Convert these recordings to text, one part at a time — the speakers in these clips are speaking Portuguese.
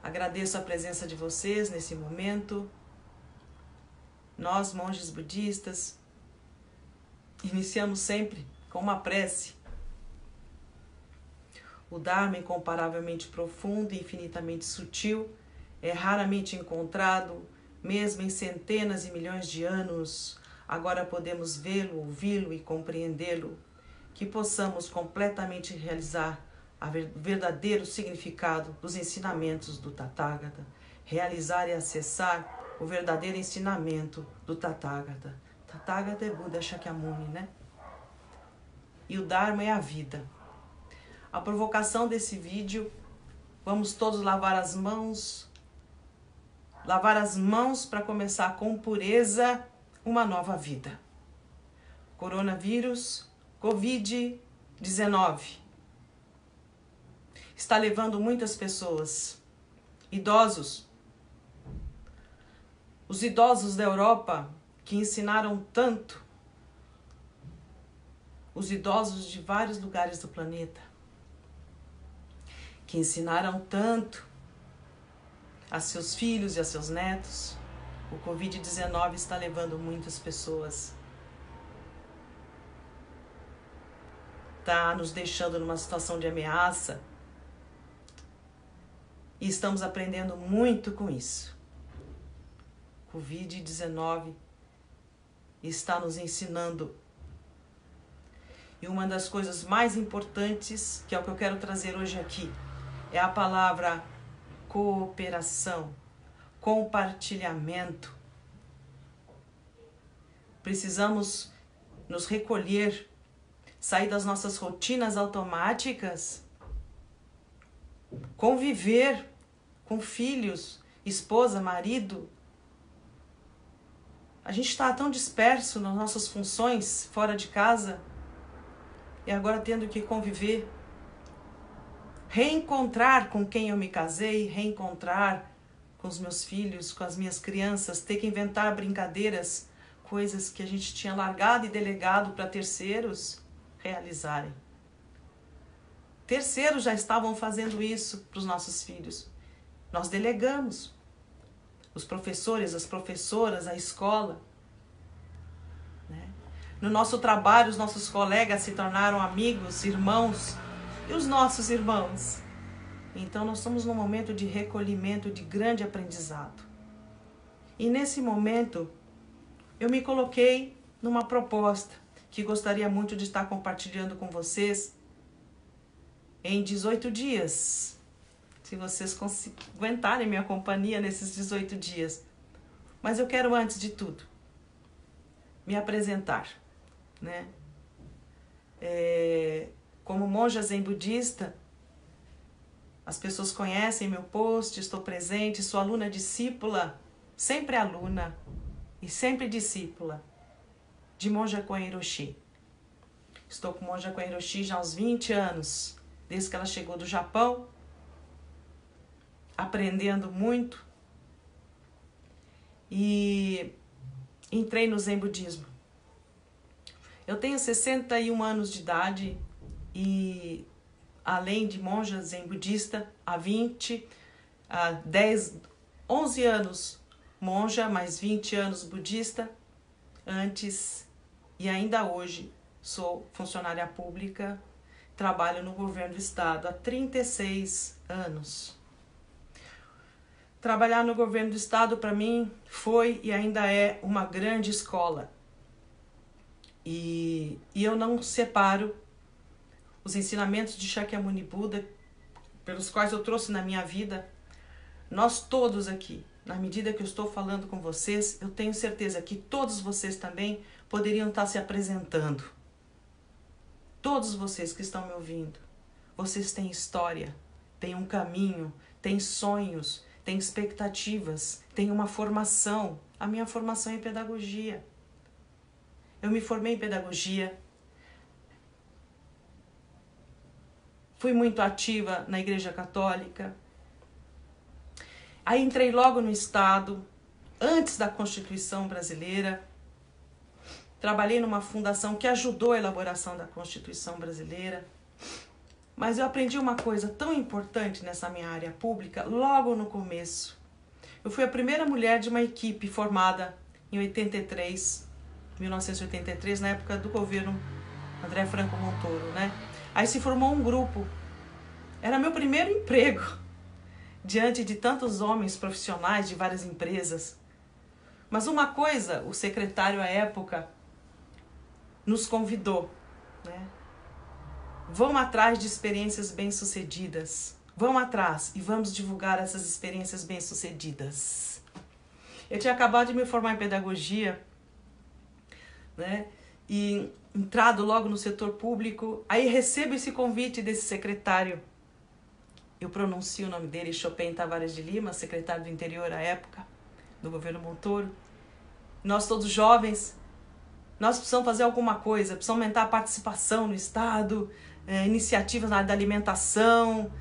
Agradeço a presença de vocês nesse momento. Nós, monges budistas, iniciamos sempre com uma prece. O Dharma é incomparavelmente profundo e infinitamente sutil, é raramente encontrado, mesmo em centenas e milhões de anos. Agora podemos vê-lo, ouvi-lo e compreendê-lo. Que possamos completamente realizar o verdadeiro significado dos ensinamentos do Tathagata, realizar e acessar o verdadeiro ensinamento do Tathagata. Tathagata é Buda Shakyamuni, né? E o Dharma é a vida. A provocação desse vídeo, vamos todos lavar as mãos para começar com pureza uma nova vida. Coronavírus, Covid-19, está levando muitas pessoas, idosos. Os idosos da Europa que ensinaram tanto, os idosos de vários lugares do planeta, que ensinaram tanto a seus filhos e a seus netos, o Covid-19 está levando muitas pessoas. Está nos deixando numa situação de ameaça. E estamos aprendendo muito com isso. Covid-19 está nos ensinando. E uma das coisas mais importantes, que é o que eu quero trazer hoje aqui, é a palavra cooperação, compartilhamento. Precisamos nos recolher, sair das nossas rotinas automáticas, conviver com filhos, esposa, marido. A gente está tão disperso nas nossas funções fora de casa e agora tendo que conviver, reencontrar com quem eu me casei, reencontrar com os meus filhos, com as minhas crianças, ter que inventar brincadeiras, coisas que a gente tinha largado e delegado para terceiros realizarem. Terceiros já estavam fazendo isso para os nossos filhos. Nós delegamos. Os professores, as professoras, a escola. Né? No nosso trabalho, os nossos colegas se tornaram amigos, irmãos. E os nossos irmãos? Então, nós estamos num momento de recolhimento, de grande aprendizado. E nesse momento, eu me coloquei numa proposta que gostaria muito de estar compartilhando com vocês em 18 dias. Se vocês aguentarem minha companhia nesses 18 dias. Mas eu quero, antes de tudo, me apresentar, né? Como monja zen budista, as pessoas conhecem meu post, estou presente, sou aluna discípula, sempre aluna e sempre discípula de Monja Koen Roshi. Estou com Monja Koen Roshi já há uns 20 anos, desde que ela chegou do Japão, aprendendo muito, e entrei no Zen Budismo. Eu tenho 61 anos de idade e, além de monja zen budista, há 11 anos monja, mais 20 anos budista. Antes e ainda hoje sou funcionária pública, trabalho no governo do estado há 36 anos. Trabalhar no governo do estado para mim foi e ainda é uma grande escola. E eu não separo os ensinamentos de Shakyamuni Buda, pelos quais eu trouxe na minha vida. Nós todos aqui, na medida que eu estou falando com vocês, eu tenho certeza que todos vocês também poderiam estar se apresentando. Todos vocês que estão me ouvindo, vocês têm história, têm um caminho, têm sonhos, têm expectativas, têm uma formação. A minha formação é em pedagogia. Eu me formei em pedagogia, fui muito ativa na Igreja Católica. Aí entrei logo no Estado, antes da Constituição Brasileira. Trabalhei numa fundação que ajudou a elaboração da Constituição Brasileira. Mas eu aprendi uma coisa tão importante nessa minha área pública logo no começo. Eu fui a primeira mulher de uma equipe formada em 1983, na época do governo André Franco Montoro, né? Aí se formou um grupo. Era meu primeiro emprego, diante de tantos homens profissionais de várias empresas. Mas uma coisa, o secretário à época nos convidou, né? Vamos atrás de experiências bem-sucedidas. Vamos atrás e vamos divulgar essas experiências bem-sucedidas. Eu tinha acabado de me formar em pedagogia, né? E entrado logo no setor público. Aí recebo esse convite desse secretário. Eu pronuncio o nome dele, Chopin Tavares de Lima, secretário do interior à época, do governo Montoro. Nós todos jovens, nós precisamos fazer alguma coisa, precisamos aumentar a participação no Estado, iniciativas na área da alimentação,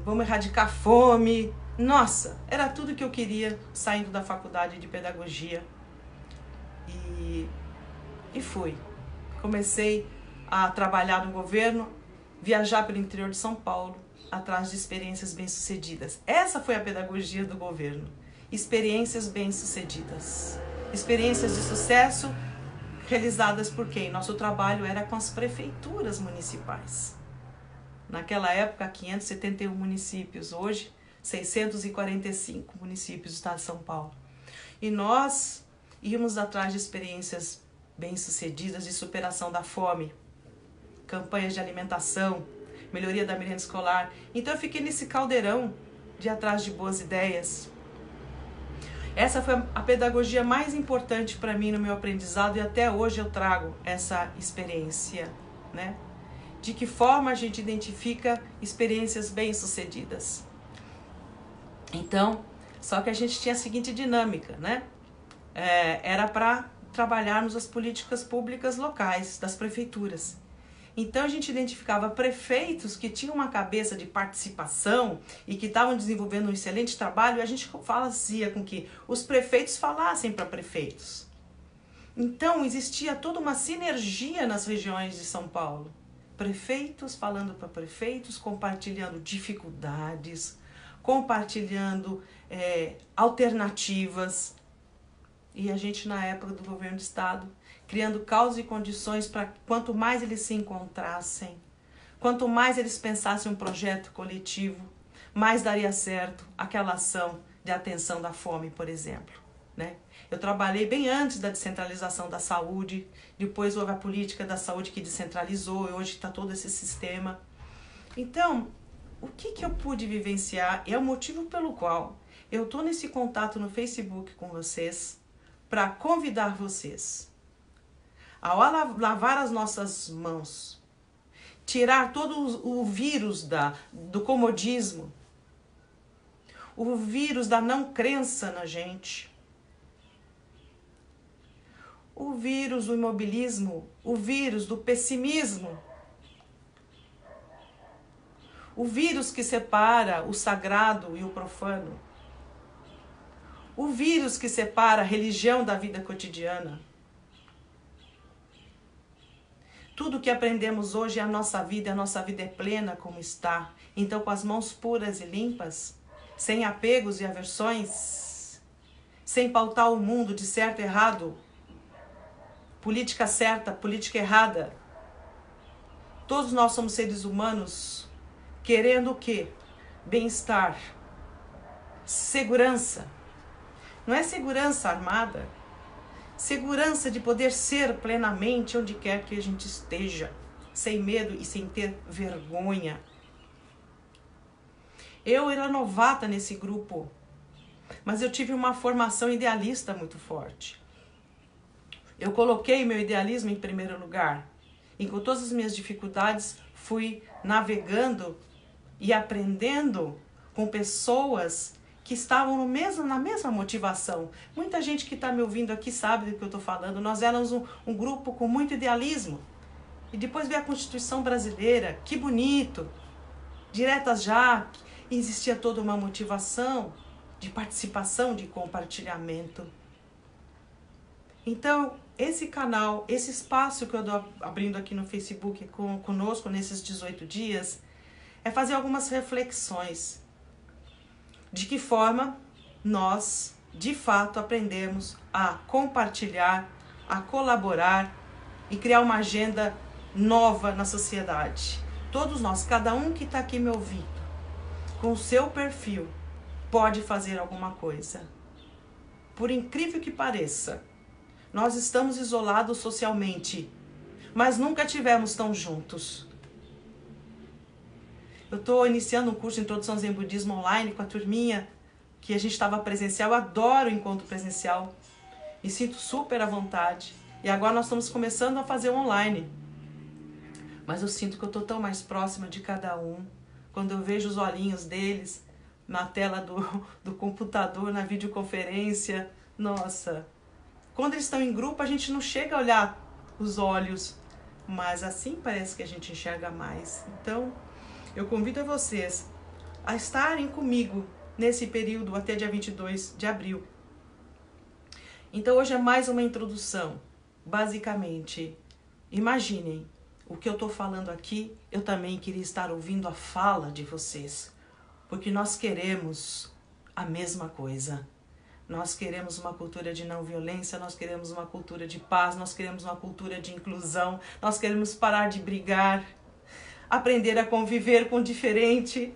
vamos erradicar a fome. Nossa, era tudo que eu queria saindo da faculdade de pedagogia. E fui. Comecei a trabalhar no governo, viajar pelo interior de São Paulo, atrás de experiências bem-sucedidas. Essa foi a pedagogia do governo. Experiências bem-sucedidas. Experiências de sucesso realizadas por quem? Nosso trabalho era com as prefeituras municipais. Naquela época, 571 municípios. Hoje, 645 municípios do estado de São Paulo. E nós íamos atrás de experiências bem-sucedidas de superação da fome, campanhas de alimentação, melhoria da merenda escolar. Então eu fiquei nesse caldeirão de atrás de boas ideias. Essa foi a pedagogia mais importante para mim no meu aprendizado e até hoje eu trago essa experiência, né? De que forma a gente identifica experiências bem-sucedidas. Então, só que a gente tinha a seguinte dinâmica, né? Era para trabalharmos as políticas públicas locais das prefeituras. Então a gente identificava prefeitos que tinham uma cabeça de participação e que estavam desenvolvendo um excelente trabalho, e a gente fazia com que os prefeitos falassem para prefeitos. Então existia toda uma sinergia nas regiões de São Paulo. Prefeitos falando para prefeitos, compartilhando dificuldades, compartilhando alternativas. E a gente, na época do governo do estado, criando causas e condições para quanto mais eles se encontrassem, quanto mais eles pensassem um projeto coletivo, mais daria certo aquela ação de atenção da fome, por exemplo, né? Eu trabalhei bem antes da descentralização da saúde, depois houve a política da saúde que descentralizou, e hoje está todo esse sistema. Então, o que eu pude vivenciar é o motivo pelo qual eu estou nesse contato no Facebook com vocês, para convidar vocês, ao lavar as nossas mãos, tirar todo o vírus do comodismo, o vírus da não crença na gente, o vírus do imobilismo, o vírus do pessimismo, o vírus que separa o sagrado e o profano, o vírus que separa a religião da vida cotidiana. Tudo que aprendemos hoje é a nossa vida é plena como está. Então, com as mãos puras e limpas, sem apegos e aversões, sem pautar o mundo de certo e errado, política certa, política errada. Todos nós somos seres humanos querendo o quê? Bem-estar, segurança. Não é segurança armada, segurança de poder ser plenamente onde quer que a gente esteja, sem medo e sem ter vergonha. Eu era novata nesse grupo, mas eu tive uma formação idealista muito forte. Eu coloquei meu idealismo em primeiro lugar, e com todas as minhas dificuldades fui navegando e aprendendo com pessoas que estavam na mesma motivação. Muita gente que está me ouvindo aqui sabe do que eu estou falando. Nós éramos um grupo com muito idealismo. E depois veio a Constituição Brasileira, que bonito, diretas já, existia toda uma motivação de participação, de compartilhamento. Então, esse canal, esse espaço que eu estou abrindo aqui no Facebook conosco nesses 18 dias, é fazer algumas reflexões. De que forma nós, de fato, aprendemos a compartilhar, a colaborar e criar uma agenda nova na sociedade. Todos nós, cada um que está aqui me ouvindo, com o seu perfil, pode fazer alguma coisa. Por incrível que pareça, nós estamos isolados socialmente, mas nunca tivemos tão juntos. Eu estou iniciando um curso de Introdução ao Zen Budismo online com a turminha, que a gente estava presencial. Eu adoro o encontro presencial, me sinto super à vontade. E agora nós estamos começando a fazer online. Mas eu sinto que eu estou tão mais próxima de cada um. Quando eu vejo os olhinhos deles na tela do computador, na videoconferência, nossa. Quando eles estão em grupo, a gente não chega a olhar os olhos, mas assim parece que a gente enxerga mais. Então, eu convido a vocês a estarem comigo nesse período até dia 22 de abril. Então, hoje é mais uma introdução. Basicamente, imaginem o que eu estou falando aqui, eu também queria estar ouvindo a fala de vocês, porque nós queremos a mesma coisa. Nós queremos uma cultura de não violência, nós queremos uma cultura de paz, nós queremos uma cultura de inclusão, nós queremos parar de brigar, aprender a conviver com o diferente.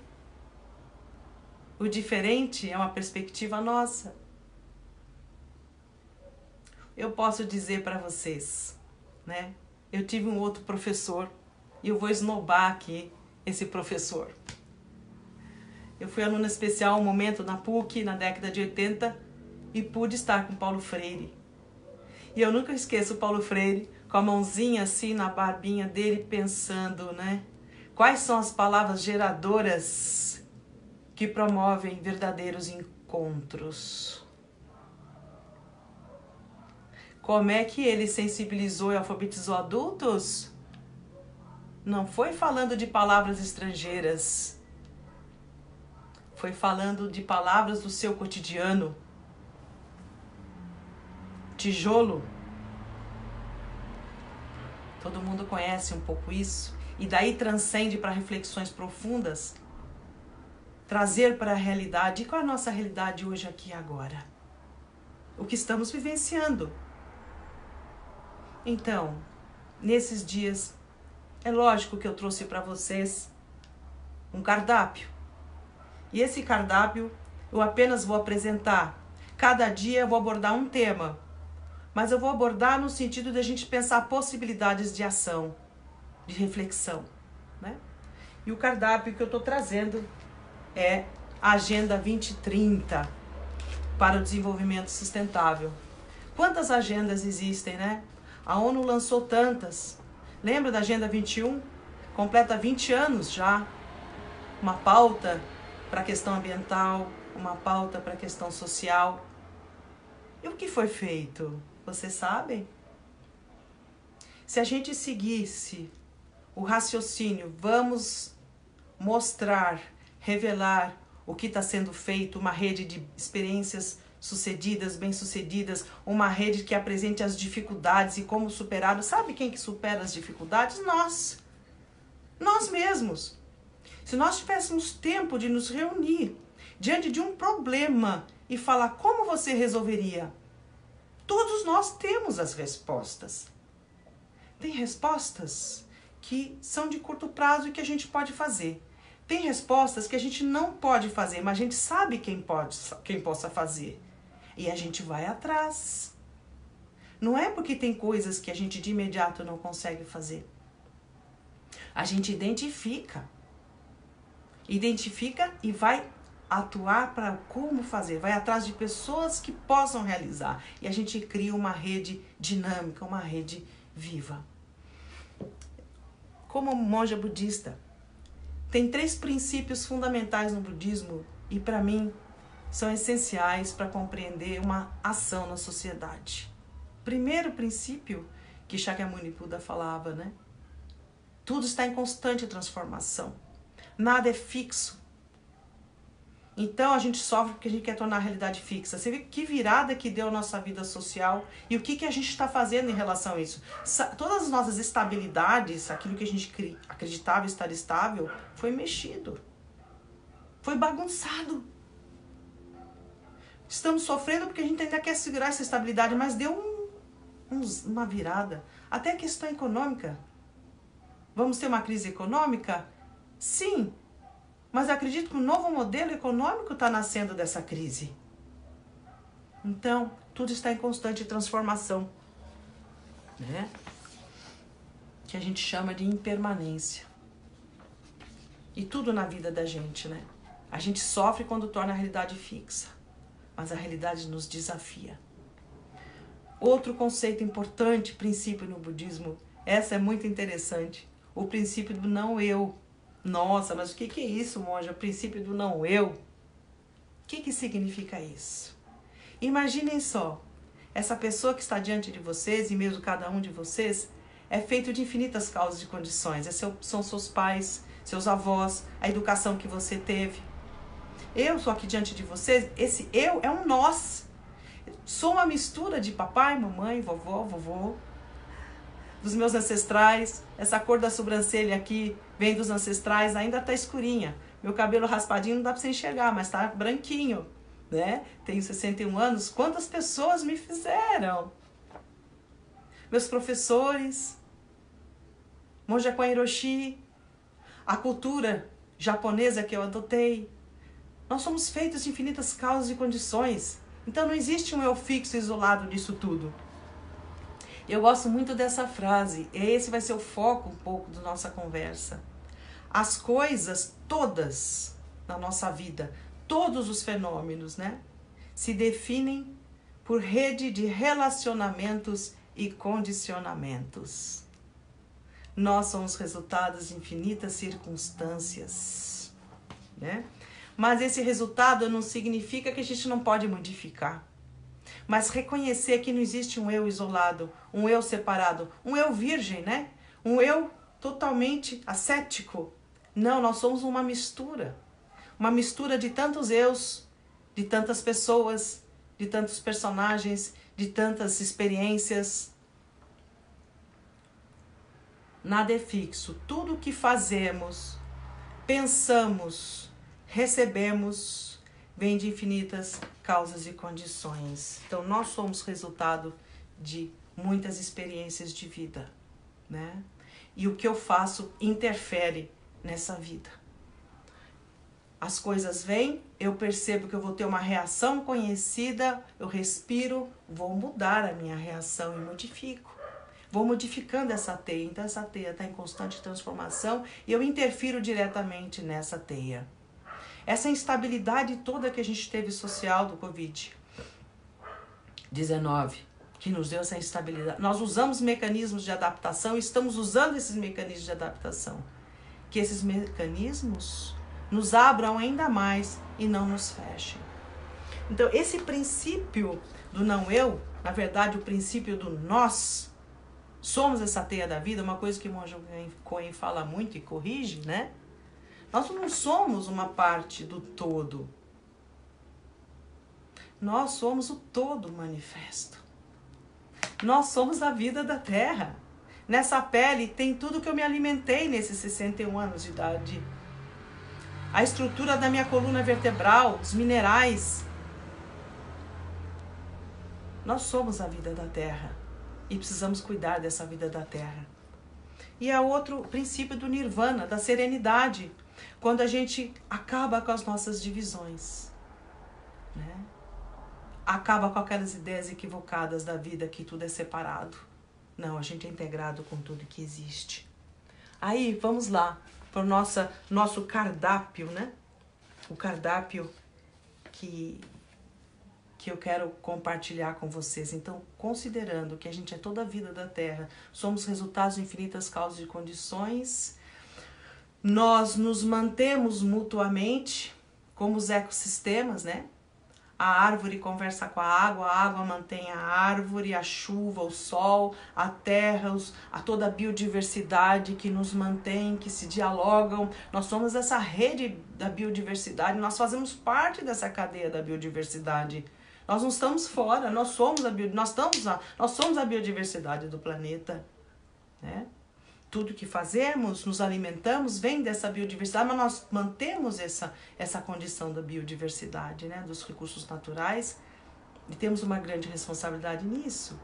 O diferente é uma perspectiva nossa. Eu posso dizer para vocês, né? Eu tive um outro professor, e eu vou esnobar aqui esse professor. Eu fui aluna especial um momento na PUC, na década de 80, e pude estar com Paulo Freire. E eu nunca esqueço o Paulo Freire, com a mãozinha assim na barbinha dele, pensando, né? Quais são as palavras geradoras que promovem verdadeiros encontros? Como é que ele sensibilizou e alfabetizou adultos? Não foi falando de palavras estrangeiras. Foi falando de palavras do seu cotidiano. Tijolo. Todo mundo conhece um pouco isso. E daí transcende para reflexões profundas. Trazer para a realidade. E qual é a nossa realidade hoje, aqui e agora? O que estamos vivenciando. Então, nesses dias, é lógico que eu trouxe para vocês um cardápio. E esse cardápio eu apenas vou apresentar. Cada dia eu vou abordar um tema. Mas eu vou abordar no sentido de a gente pensar possibilidades de ação, de reflexão, né? E o cardápio que eu estou trazendo é a Agenda 2030 para o Desenvolvimento Sustentável. Quantas agendas existem, né? A ONU lançou tantas. Lembra da Agenda 21? Completa 20 anos já. Uma pauta para a questão ambiental, uma pauta para a questão social. E o que foi feito? Vocês sabem? Se a gente seguisse o raciocínio, vamos mostrar, revelar o que está sendo feito, uma rede de experiências sucedidas, bem-sucedidas, uma rede que apresente as dificuldades e como superar. Sabe quem que supera as dificuldades? Nós. Nós mesmos. Se nós tivéssemos tempo de nos reunir diante de um problema e falar como você resolveria, todos nós temos as respostas. Tem respostas que são de curto prazo e que a gente pode fazer. Tem respostas que a gente não pode fazer, mas a gente sabe quem possa fazer. E a gente vai atrás. Não é porque tem coisas que a gente de imediato não consegue fazer. A gente identifica e vai atuar para como fazer. Vai atrás de pessoas que possam realizar. E a gente cria uma rede dinâmica, uma rede viva. Como monja budista, tem 3 princípios fundamentais no budismo e para mim são essenciais para compreender uma ação na sociedade. Primeiro princípio que Shakyamuni Buda falava, né? Tudo está em constante transformação. Nada é fixo. Então a gente sofre porque a gente quer tornar a realidade fixa. Você vê que virada que deu a nossa vida social e o que a gente está fazendo em relação a isso. Todas as nossas estabilidades, aquilo que a gente acreditava estar estável, foi mexido. Foi bagunçado. Estamos sofrendo porque a gente ainda quer segurar essa estabilidade, mas deu uma virada. Até a questão econômica. Vamos ter uma crise econômica? Sim. Mas eu acredito que um novo modelo econômico está nascendo dessa crise. Então, tudo está em constante transformação, né? Que a gente chama de impermanência. E tudo na vida da gente, né? A gente sofre quando torna a realidade fixa, mas a realidade nos desafia. Outro conceito importante, princípio no budismo, essa é muito interessante, o princípio do não eu. Nossa, mas o que é isso, monja? O princípio do não eu. O que significa isso? Imaginem só, essa pessoa que está diante de vocês, e mesmo cada um de vocês, é feito de infinitas causas e condições. São seus pais, seus avós, a educação que você teve. Eu sou aqui diante de vocês, esse eu é um nós. Sou uma mistura de papai, mamãe, vovó, vovô, dos meus ancestrais. Essa cor da sobrancelha aqui vem dos ancestrais, ainda tá escurinha. Meu cabelo raspadinho não dá pra você enxergar, mas tá branquinho, né? Tenho 61 anos. Quantas pessoas me fizeram? Meus professores, Monja Kwan Hiroshi, a cultura japonesa que eu adotei. Nós somos feitos de infinitas causas e condições. Então não existe um eu fixo isolado disso tudo. Eu gosto muito dessa frase, e esse vai ser o foco um pouco da nossa conversa. As coisas todas na nossa vida, todos os fenômenos, né, se definem por rede de relacionamentos e condicionamentos. Nós somos resultados de infinitas circunstâncias, né? Mas esse resultado não significa que a gente não pode modificar. Mas reconhecer que não existe um eu isolado, um eu separado, um eu virgem, né? Um eu totalmente ascético. Não, nós somos uma mistura. Uma mistura de tantos eus, de tantas pessoas, de tantos personagens, de tantas experiências. Nada é fixo. Tudo o que fazemos, pensamos, recebemos, vem de infinitas causas e condições. Então, nós somos resultado de muitas experiências de vida, né? E o que eu faço interfere nessa vida. As coisas vêm, eu percebo que eu vou ter uma reação conhecida, eu respiro, vou mudar a minha reação e modifico. Vou modificando essa teia. Então, essa teia está em constante transformação e eu interfiro diretamente nessa teia. Essa instabilidade toda que a gente teve social do Covid-19, que nos deu essa instabilidade. Nós usamos mecanismos de adaptação e estamos usando esses mecanismos de adaptação. Que esses mecanismos nos abram ainda mais e não nos fechem. Então, esse princípio do não eu, na verdade, o princípio do nós, somos essa teia da vida, uma coisa que o Monja Coen fala muito e corrige, né? Nós não somos uma parte do todo. Nós somos o todo manifesto. Nós somos a vida da Terra. Nessa pele tem tudo que eu me alimentei nesses 61 anos de idade. A estrutura da minha coluna vertebral, os minerais. Nós somos a vida da Terra. E precisamos cuidar dessa vida da Terra. E é outro princípio do Nirvana, da serenidade. Quando a gente acaba com as nossas divisões, né? Acaba com aquelas ideias equivocadas da vida que tudo é separado. Não, a gente é integrado com tudo que existe. Aí, vamos lá, para o nosso cardápio, né? O cardápio que eu quero compartilhar com vocês. Então, considerando que a gente é toda a vida da Terra, somos resultados de infinitas causas e condições, nós nos mantemos mutuamente como os ecossistemas, né? A árvore conversa com a água mantém a árvore, a chuva, o sol, a terra, a toda a biodiversidade que nos mantém, que se dialogam. Nós somos essa rede da biodiversidade, nós fazemos parte dessa cadeia da biodiversidade. Nós não estamos fora, nós somos a biodiversidade do planeta, né? Tudo que fazemos, nos alimentamos, vem dessa biodiversidade, mas nós mantemos essa condição da biodiversidade, né, dos recursos naturais, e temos uma grande responsabilidade nisso.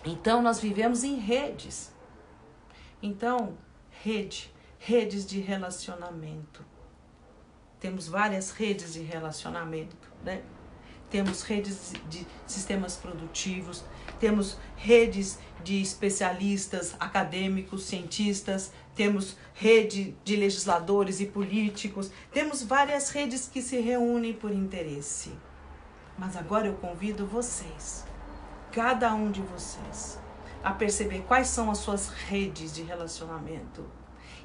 Então, nós vivemos em redes. Então, redes de relacionamento. Temos várias redes de relacionamento, né? Temos redes de sistemas produtivos, temos redes de especialistas, acadêmicos, cientistas, temos rede de legisladores e políticos, temos várias redes que se reúnem por interesse. Mas agora eu convido vocês, cada um de vocês, a perceber quais são as suas redes de relacionamento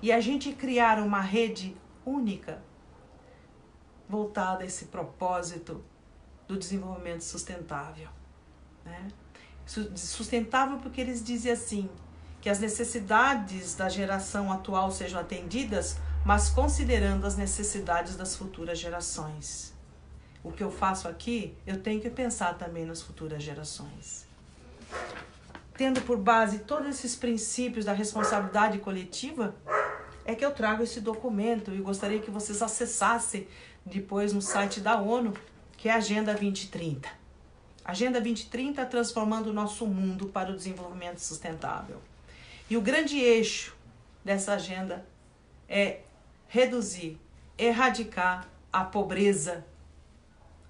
e a gente criar uma rede única, voltada a esse propósito do desenvolvimento sustentável, né? Sustentável porque eles dizem assim, que as necessidades da geração atual sejam atendidas, mas considerando as necessidades das futuras gerações. O que eu faço aqui, eu tenho que pensar também nas futuras gerações. Tendo por base todos esses princípios da responsabilidade coletiva, é que eu trago esse documento e gostaria que vocês acessassem depois no site da ONU, que é a Agenda 2030. Agenda 2030 transformando o nosso mundo para o desenvolvimento sustentável. E o grande eixo dessa agenda é reduzir, erradicar a pobreza,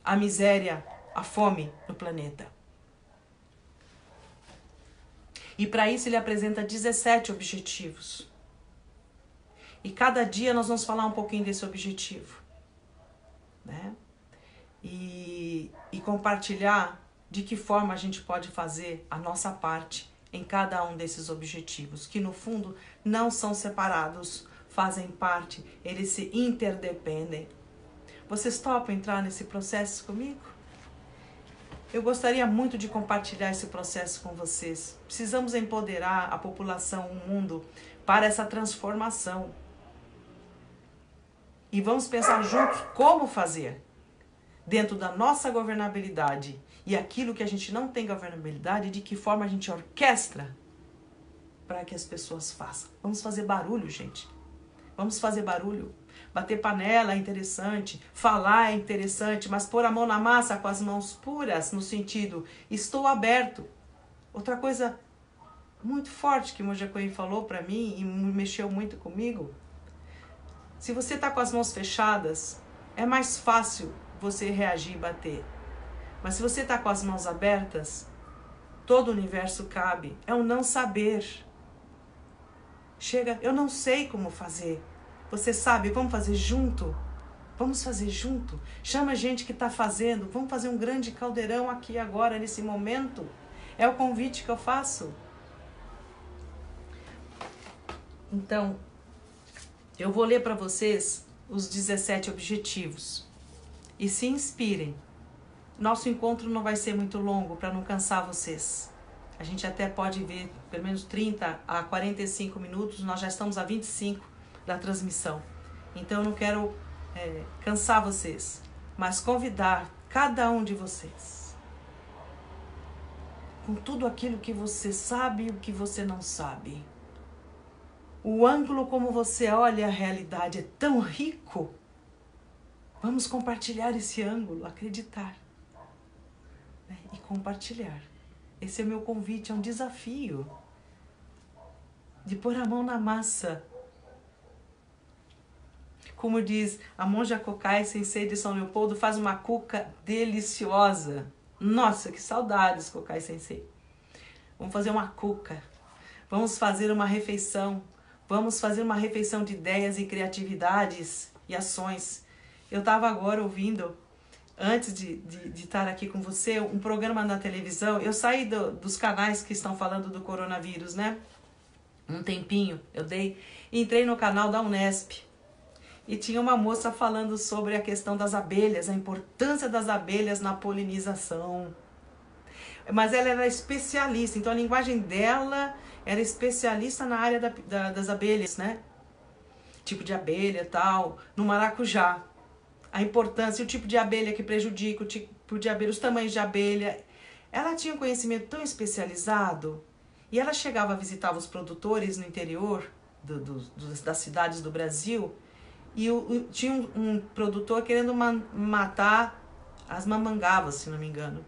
a miséria, a fome no planeta. E para isso ele apresenta 17 objetivos. E cada dia nós vamos falar um pouquinho desse objetivo, né? E compartilhar de que forma a gente pode fazer a nossa parte em cada um desses objetivos, que no fundo não são separados, fazem parte, eles se interdependem. Vocês topam entrar nesse processo comigo? Eu gostaria muito de compartilhar esse processo com vocês. Precisamos empoderar a população, o mundo, para essa transformação. E vamos pensar juntos como fazer. Dentro da nossa governabilidade e aquilo que a gente não tem governabilidade, de que forma a gente orquestra para que as pessoas façam. Vamos fazer barulho, gente. Vamos fazer barulho. Bater panela é interessante, falar é interessante, mas pôr a mão na massa com as mãos puras, no sentido, estou aberto. Outra coisa muito forte que o Monja Coen falou para mim e mexeu muito comigo, se você está com as mãos fechadas, é mais fácil você reagir e bater. Mas se você está com as mãos abertas, todo o universo cabe. É um não saber. Chega, eu não sei como fazer. Você sabe, vamos fazer junto? Vamos fazer junto? Chama a gente que está fazendo. Vamos fazer um grande caldeirão aqui agora, nesse momento. É o convite que eu faço. Então, eu vou ler para vocês os 17 objetivos. E se inspirem. Nosso encontro não vai ser muito longo para não cansar vocês. A gente até pode ver pelo menos 30 a 45 minutos. Nós já estamos a 25 da transmissão. Então eu não quero cansar vocês, mas convidar cada um de vocês com tudo aquilo que você sabe e o que você não sabe. O ângulo como você olha a realidade é tão rico. Vamos compartilhar esse ângulo, acreditar, né? E compartilhar. Esse é o meu convite, é um desafio de pôr a mão na massa. Como diz a Monja Kokai Sensei de São Leopoldo, faz uma cuca deliciosa. Nossa, que saudades, Kokai Sensei. Vamos fazer uma cuca. Vamos fazer uma refeição. Vamos fazer uma refeição de ideias e criatividades e ações. Eu estava agora ouvindo, antes de estar aqui com você, um programa na televisão. Eu saí dos canais que estão falando do coronavírus, né? Um tempinho eu dei. E entrei no canal da Unesp. e tinha uma moça falando sobre a questão das abelhas, a importância das abelhas na polinização. Mas ela era especialista, então a linguagem dela era especialista na área das abelhas, né? Tipo de abelha e tal, no maracujá. A importância, o tipo de abelha que prejudica, o tipo de abelha, os tamanhos de abelha. Ela tinha um conhecimento tão especializado e ela chegava a visitar os produtores no interior das cidades do Brasil e tinha um produtor querendo matar as mamangavas, se não me engano,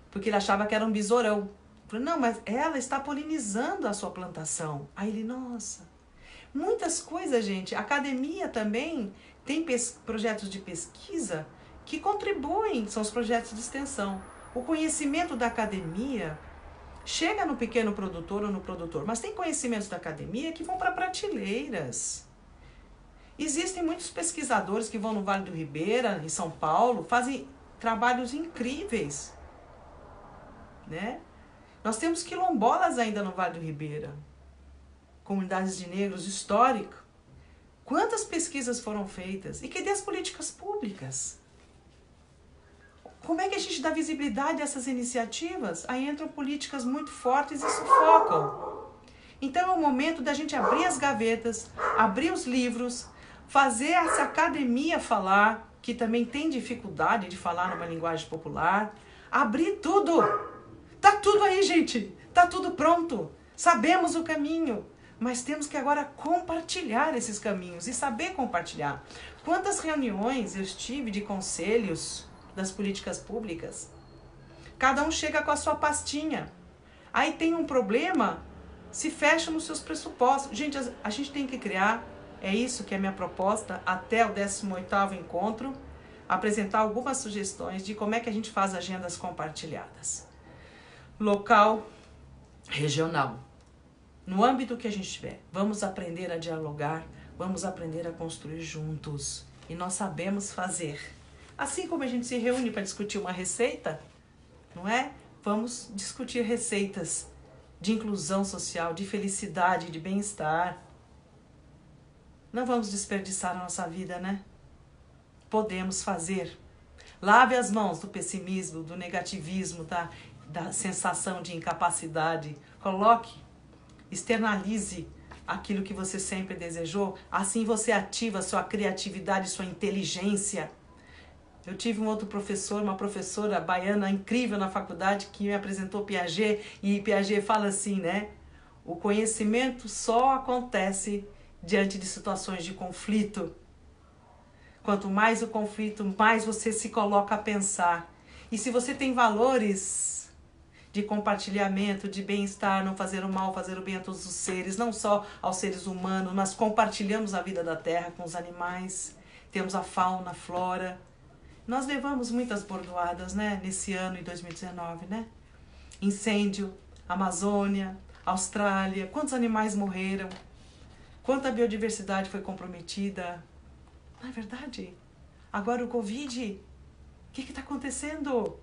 porque ele achava que era um besourão. Eu falei, não, mas ela está polinizando a sua plantação. Aí ele, nossa, muitas coisas, gente. A academia também tem projetos de pesquisa que contribuem, são os projetos de extensão. O conhecimento da academia chega no pequeno produtor ou no produtor, mas tem conhecimentos da academia que vão para prateleiras. Existem muitos pesquisadores que vão no Vale do Ribeira, em São Paulo, fazem trabalhos incríveis, né? Nós temos quilombolas ainda no Vale do Ribeira, comunidades de negros históricas. Quantas pesquisas foram feitas? E cadê as políticas públicas? Como é que a gente dá visibilidade a essas iniciativas? Aí entram políticas muito fortes e sufocam. Então é o momento da gente abrir as gavetas, abrir os livros, fazer essa academia falar, que também tem dificuldade de falar numa linguagem popular. Abrir tudo. Tá tudo aí, gente. Tá tudo pronto. Sabemos o caminho. Mas temos que agora compartilhar esses caminhos e saber compartilhar. Quantas reuniões eu estive de conselhos das políticas públicas? Cada um chega com a sua pastinha. Aí tem um problema, se fecha nos seus pressupostos. Gente, a gente tem que criar, é isso que é minha proposta, até o 18º encontro, apresentar algumas sugestões de como é que a gente faz agendas compartilhadas. Local, regional. No âmbito que a gente tiver, vamos aprender a dialogar, vamos aprender a construir juntos. E nós sabemos fazer. Assim como a gente se reúne para discutir uma receita, não é? Vamos discutir receitas de inclusão social, de felicidade, de bem-estar. Não vamos desperdiçar a nossa vida, né? Podemos fazer. Lave as mãos do pessimismo, do negativismo, da sensação de incapacidade. Coloque, externalize aquilo que você sempre desejou. Assim você ativa a sua criatividade, sua inteligência. Eu tive um outro professor, uma professora baiana incrível na faculdade que me apresentou Piaget, e Piaget fala assim, né? O conhecimento só acontece diante de situações de conflito. Quanto mais o conflito, mais você se coloca a pensar. E se você tem valores de compartilhamento, de bem-estar, não fazer o mal, fazer o bem a todos os seres, não só aos seres humanos, mas compartilhamos a vida da terra com os animais, temos a fauna, a flora. Nós levamos muitas bordoadas, né, nesse ano de 2019, né? Incêndio, Amazônia, Austrália, quantos animais morreram? Quanta biodiversidade foi comprometida? Não é verdade? Agora o Covid, o que está acontecendo?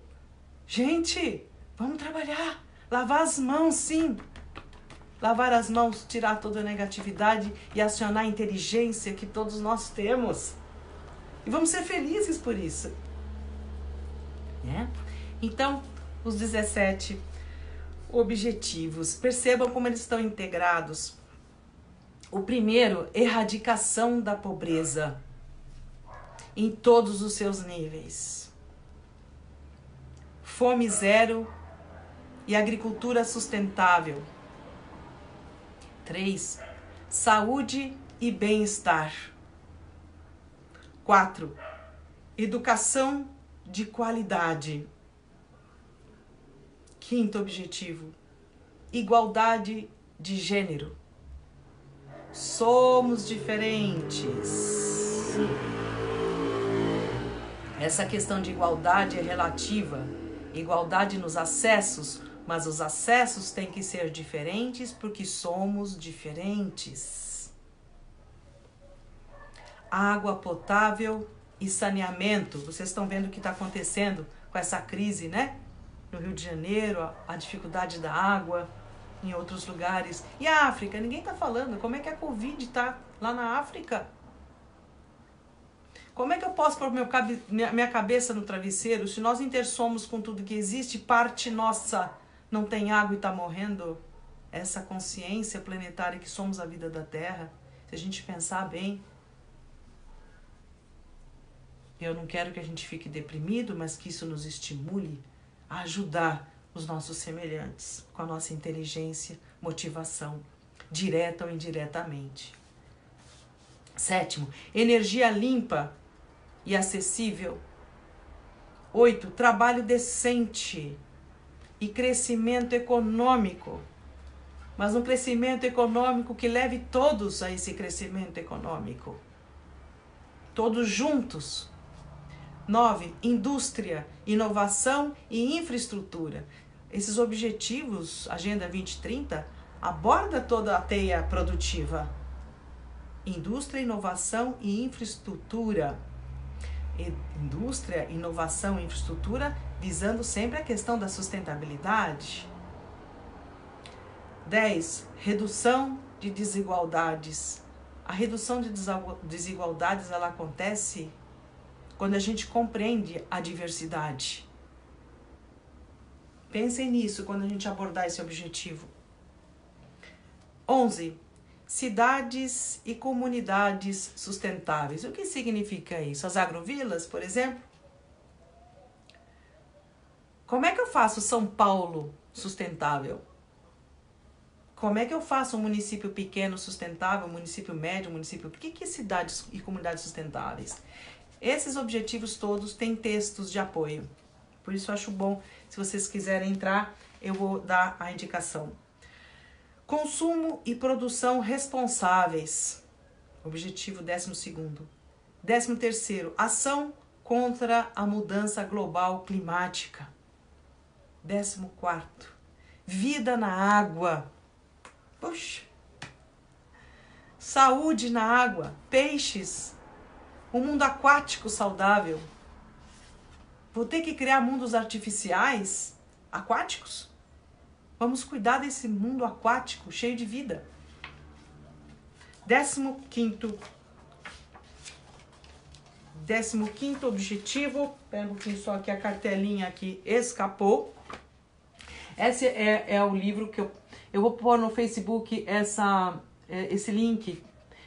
Gente, vamos trabalhar, lavar as mãos, sim. Lavar as mãos, tirar toda a negatividade e acionar a inteligência que todos nós temos. E vamos ser felizes por isso. Né? Então, os 17 objetivos, percebam como eles estão integrados. O primeiro, erradicação da pobreza em todos os seus níveis. Fome zero e agricultura sustentável. 3, saúde e bem-estar. 4, educação de qualidade. 5º objetivo, igualdade de gênero. Somos diferentes. Essa questão de igualdade é relativa. Igualdade nos acessos, mas os acessos têm que ser diferentes porque somos diferentes. Água potável e saneamento. Vocês estão vendo o que está acontecendo com essa crise, né? No Rio de Janeiro, a dificuldade da água, em outros lugares. E a África? Ninguém está falando. Como é que a Covid está lá na África? Como é que eu posso pôr minha cabeça no travesseiro se nós intersomos com tudo que existe, parte nossa não tem água e está morrendo? Essa consciência planetária que somos a vida da Terra, se a gente pensar bem, eu não quero que a gente fique deprimido, mas que isso nos estimule a ajudar os nossos semelhantes com a nossa inteligência, motivação, direta ou indiretamente. 7, energia limpa e acessível. 8, trabalho decente e crescimento econômico. Mas um crescimento econômico que leve todos a esse crescimento econômico. Todos juntos. 9, indústria, inovação e infraestrutura. Esses objetivos, Agenda 2030, aborda toda a teia produtiva. Indústria, inovação e infraestrutura. Indústria, inovação e infraestrutura visando sempre a questão da sustentabilidade. 10, redução de desigualdades. A redução de desigualdades, ela acontece quando a gente compreende a diversidade. Pensem nisso quando a gente abordar esse objetivo. 11, cidades e comunidades sustentáveis. O que significa isso? As agrovilas, por exemplo? Como é que eu faço São Paulo sustentável? Como é que eu faço um município pequeno sustentável, um município médio, um município... O que é cidades e comunidades sustentáveis? Esses objetivos todos têm textos de apoio. Por isso eu acho bom, se vocês quiserem entrar, eu vou dar a indicação. Consumo e produção responsáveis. Objetivo 12º. 13º, ação contra a mudança global climática. 14º, vida na água. Puxa. Saúde na água, peixes, um mundo aquático saudável. Vou ter que criar mundos artificiais aquáticos? Vamos cuidar desse mundo aquático cheio de vida. 15º objetivo, pega um pouquinho só que a cartelinha aqui escapou. Esse é o livro que eu vou pôr no Facebook esse link.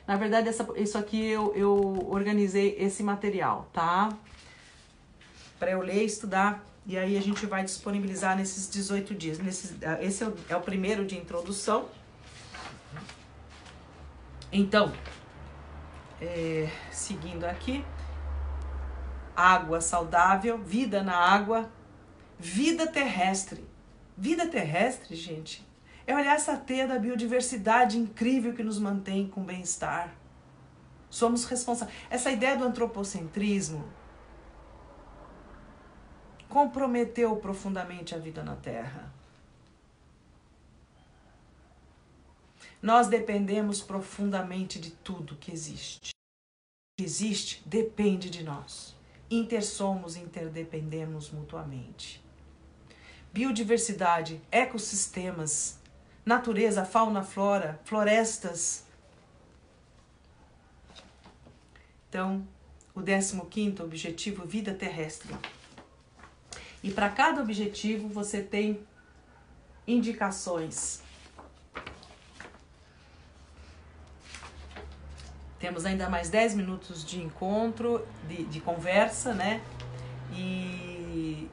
Na verdade, isso aqui eu organizei esse material, tá? Para eu ler e estudar. E aí a gente vai disponibilizar nesses 18 dias. Esse é o primeiro de introdução. Então, seguindo aqui. Água saudável, vida na água, vida terrestre. Vida terrestre, gente, é olhar essa teia da biodiversidade incrível que nos mantém com bem-estar. Somos responsáveis. Essa ideia do antropocentrismo comprometeu profundamente a vida na Terra. Nós dependemos profundamente de tudo que existe. O que existe depende de nós. Intersomos, interdependemos mutuamente. Biodiversidade, ecossistemas, natureza, fauna, flora, florestas. Então, o 15º objetivo, vida terrestre. E para cada objetivo você tem indicações. Temos ainda mais 10 minutos de encontro, de conversa, né? E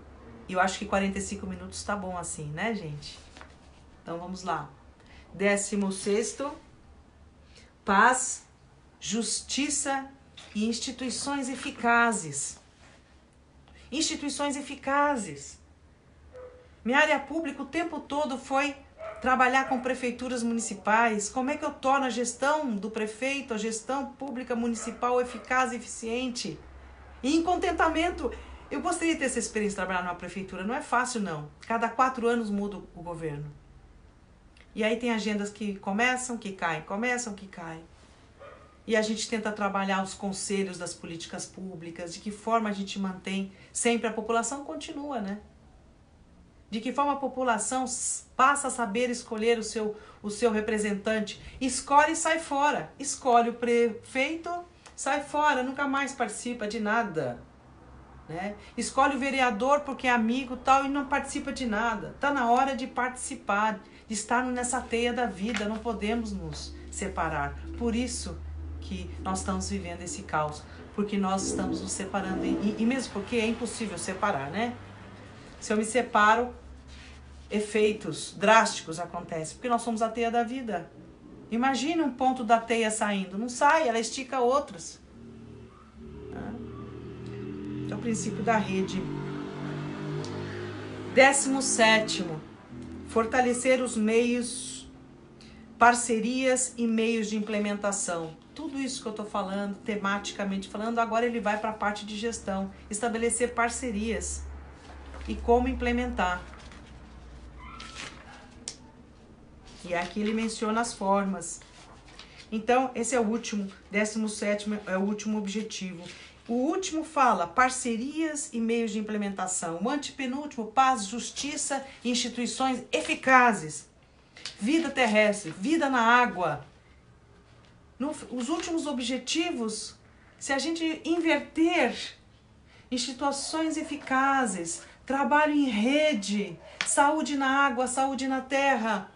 eu acho que 45 minutos tá bom assim, né, gente? Então vamos lá. 16º, paz, justiça e instituições eficazes. Instituições eficazes. Minha área pública o tempo todo foi trabalhar com prefeituras municipais. Como é que eu torno a gestão do prefeito, a gestão pública municipal eficaz e eficiente? E em contentamento. Eu gostaria de ter essa experiência de trabalhar numa prefeitura. Não é fácil, não. Cada 4 anos muda o governo. E aí tem agendas que começam, que caem, começam, que caem. E a gente tenta trabalhar os conselhos das políticas públicas, de que forma a gente mantém sempre a população continua, né? De que forma a população passa a saber escolher o seu representante. Escolhe e sai fora. Escolhe o prefeito, sai fora, nunca mais participa de nada. Né? Escolhe o vereador porque é amigo tal e não participa de nada. Está na hora de participar, de estar nessa teia da vida, não podemos nos separar. Por isso que nós estamos vivendo esse caos, porque nós estamos nos separando, e mesmo porque é impossível separar, né? Se eu me separo, efeitos drásticos acontecem, porque nós somos a teia da vida. Imagina um ponto da teia saindo, não sai, ela estica outros. É o princípio da rede. 17º, fortalecer os meios, parcerias e meios de implementação. Tudo isso que eu estou falando, tematicamente falando, agora ele vai para a parte de gestão. Estabelecer parcerias e como implementar. E aqui ele menciona as formas. Então, esse é o último, 17º é o último objetivo. O último fala parcerias e meios de implementação. O antepenúltimo, paz, justiça e instituições eficazes. Vida terrestre, vida na água. Os últimos objetivos, se a gente inverter em situações eficazes, trabalho em rede, saúde na água, saúde na terra,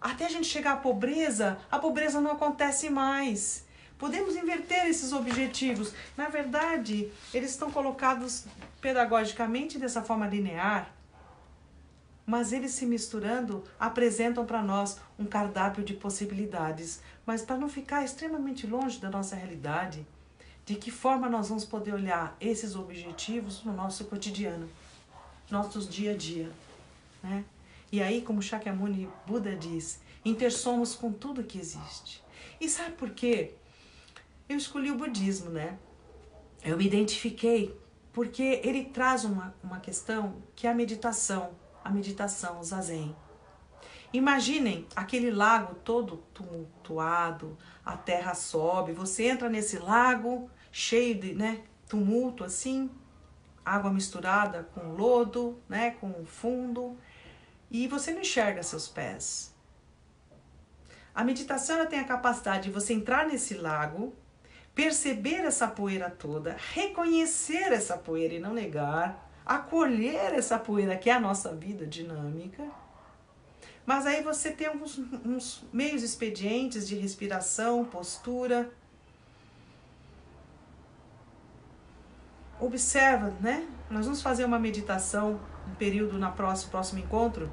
até a gente chegar à pobreza, a pobreza não acontece mais. Podemos inverter esses objetivos. Na verdade, eles estão colocados pedagogicamente dessa forma linear, mas eles se misturando apresentam para nós um cardápio de possibilidades. Mas para não ficar extremamente longe da nossa realidade, de que forma nós vamos poder olhar esses objetivos no nosso cotidiano, nossos dia a dia, né? E aí, como Shakyamuni Buda diz, intersomos com tudo que existe. E sabe por quê? Eu escolhi o budismo, né? Eu me identifiquei, porque ele traz uma questão que é a meditação, o zazen. Imaginem aquele lago todo tumultuado, a terra sobe, você entra nesse lago cheio de, né, tumulto assim, água misturada com lodo, né, com fundo, e você não enxerga seus pés. A meditação ela tem a capacidade de você entrar nesse lago, perceber essa poeira toda, reconhecer essa poeira e não negar, acolher essa poeira que é a nossa vida dinâmica. Mas aí você tem uns meios expedientes de respiração, postura. Observa, né? Nós vamos fazer uma meditação, um período no próximo encontro,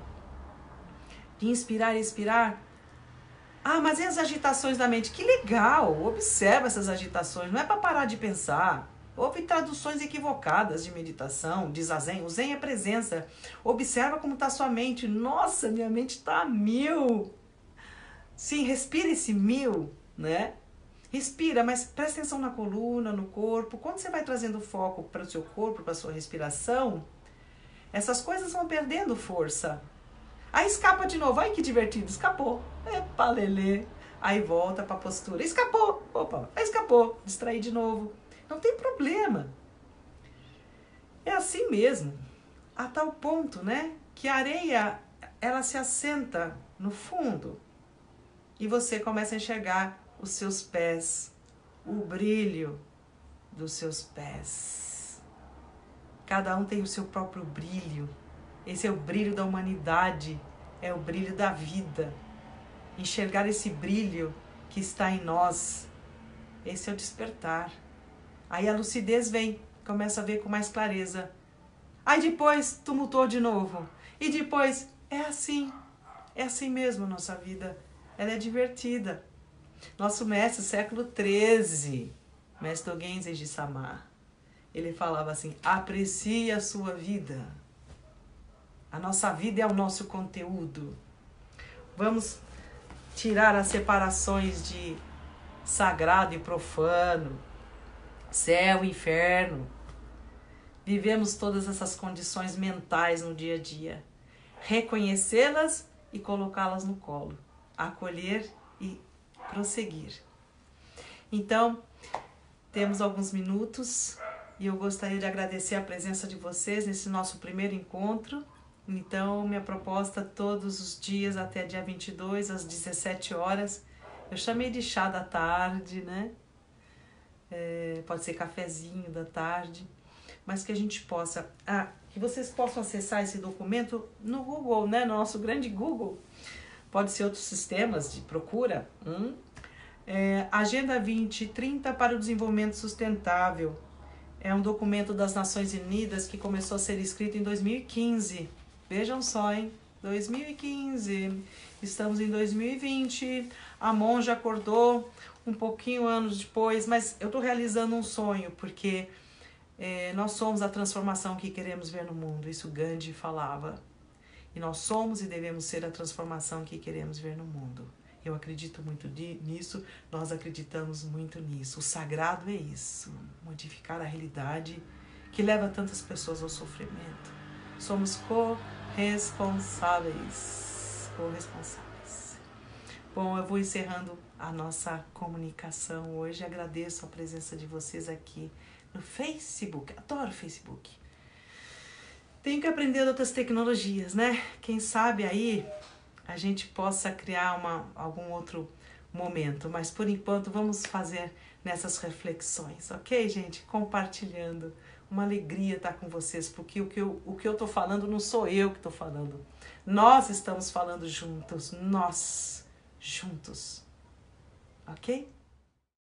de inspirar e expirar. Ah, mas e as agitações da mente? Que legal! Observa essas agitações, não é para parar de pensar. Houve traduções equivocadas de meditação, de zazen. O zen é presença. Observa como está sua mente. Nossa, minha mente está a 1000. Sim, respira esse 1000, né? Respira, mas presta atenção na coluna, no corpo. Quando você vai trazendo foco para o seu corpo, para a sua respiração, essas coisas vão perdendo força. Aí escapa de novo. Ai, que divertido. Escapou. Epa, lelê. Aí volta para a postura. Escapou. Opa, escapou. Distraí de novo. Não tem problema. É assim mesmo. A tal ponto, né? Que a areia, ela se assenta no fundo. E você começa a enxergar os seus pés. O brilho dos seus pés. Cada um tem o seu próprio brilho. Esse é o brilho da humanidade. É o brilho da vida. Enxergar esse brilho que está em nós. Esse é o despertar. Aí a lucidez vem, começa a ver com mais clareza. Aí depois tumultuou de novo. E depois, é assim mesmo a nossa vida. Ela é divertida. Nosso mestre, século XIII, mestre Dogen Zenji Sama, ele falava assim, aprecie a sua vida. A nossa vida é o nosso conteúdo. Vamos tirar as separações de sagrado e profano, céu e inferno. Vivemos todas essas condições mentais no dia a dia. Reconhecê-las e colocá-las no colo. Acolher e prosseguir. Então, temos alguns minutos e eu gostaria de agradecer a presença de vocês nesse nosso primeiro encontro. Então, minha proposta todos os dias até dia 22, às 17 horas. Eu chamei de chá da tarde, né? pode ser cafezinho da tarde, mas que a gente possa, que vocês possam acessar esse documento no Google, né? No nosso grande Google. Pode ser outros sistemas de procura. Agenda 2030 para o Desenvolvimento Sustentável. É um documento das Nações Unidas que começou a ser escrito em 2015. Vejam só, hein? 2015. Estamos em 2020. A monja acordou um pouquinho anos depois, mas eu estou realizando um sonho, porque nós somos a transformação que queremos ver no mundo. Isso Gandhi falava. E nós somos e devemos ser a transformação que queremos ver no mundo. Eu acredito muito nisso, nós acreditamos muito nisso. O sagrado é isso, modificar a realidade que leva tantas pessoas ao sofrimento. Somos corresponsáveis. Bom, eu vou encerrando a nossa comunicação hoje. Agradeço a presença de vocês aqui no Facebook. Adoro o Facebook. Tenho que aprender outras tecnologias, né? Quem sabe aí a gente possa criar algum outro momento. Mas por enquanto vamos fazer nessas reflexões, ok, gente? Compartilhando. Uma alegria estar com vocês, porque o que eu tô falando não sou eu que tô falando. Nós estamos falando juntos, nós juntos, ok?